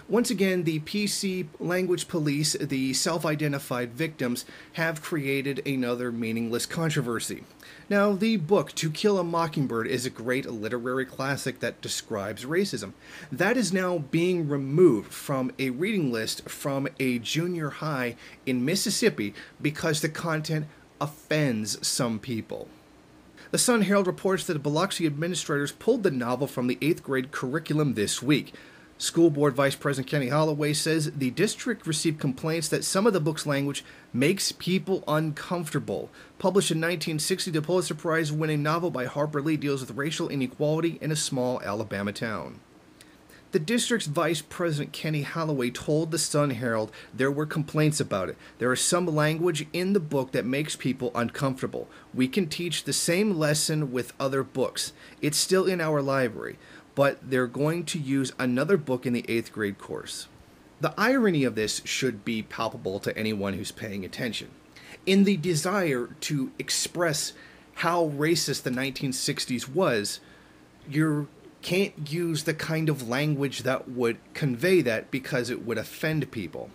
Once again, the PC language police, the self-identified victims, have created another meaningless controversy. Now, the book To Kill a Mockingbird is a great literary classic that describes racism. That is now being removed from a reading list from a junior high in Mississippi because the content offends some people. The Sun-Herald reports that the Biloxi administrators pulled the novel from the 8th grade curriculum this week. School Board Vice President Kenny Holloway says the district received complaints that some of the book's language makes people uncomfortable. Published in 1960, the Pulitzer Prize-winning novel by Harper Lee deals with racial inequality in a small Alabama town. The district's Vice President Kenny Holloway told the Sun-Herald there were complaints about it. There is some language in the book that makes people uncomfortable. We can teach the same lesson with other books. It's still in our library, but they're going to use another book in the 8th grade course. The irony of this should be palpable to anyone who's paying attention. In the desire to express how racist the 1960s was, you can't use the kind of language that would convey that because it would offend people.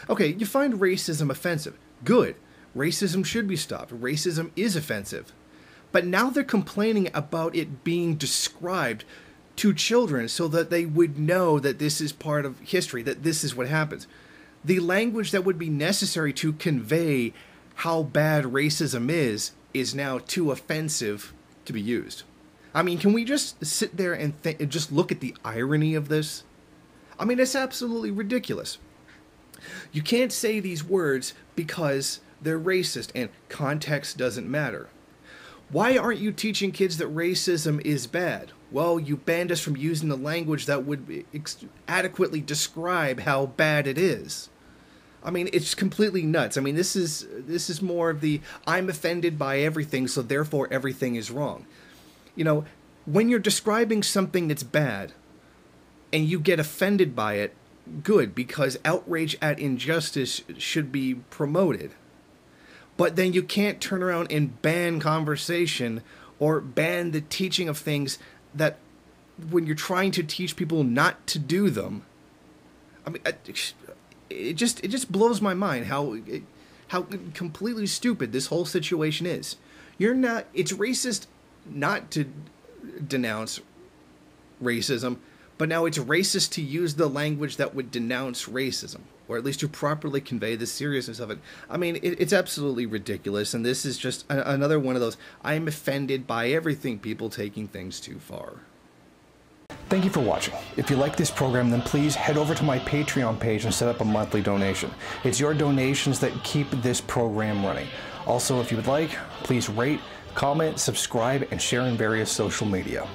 Okay, you find racism offensive. Good. Racism should be stopped. Racism is offensive. But now they're complaining about it being described to children so that they would know that this is part of history, that this is what happens. The language that would be necessary to convey how bad racism is now too offensive to be used. I mean, can we just sit there and just look at the irony of this? I mean, it's absolutely ridiculous. You can't say these words because they're racist and context doesn't matter. Why aren't you teaching kids that racism is bad? Well, you banned us from using the language that would adequately describe how bad it is. I mean, it's completely nuts. I mean, this is more of the I'm offended by everything, so therefore everything is wrong. You know, when you're describing something that's bad and you get offended by it, good, because outrage at injustice should be promoted. But then you can't turn around and ban conversation or ban the teaching of things that when you're trying to teach people not to do them. I mean, it just blows my mind how completely stupid this whole situation is. It's racist not to denounce racism, but now it's racist to use the language that would denounce racism, or at least to properly convey the seriousness of it. I mean, it's absolutely ridiculous, and this is just another one of those I'm offended by everything people taking things too far. Thank you for watching. If you like this program, then please head over to my Patreon page and set up a monthly donation. It's your donations that keep this program running. Also, if you would like, please rate, comment, subscribe, and share in various social media.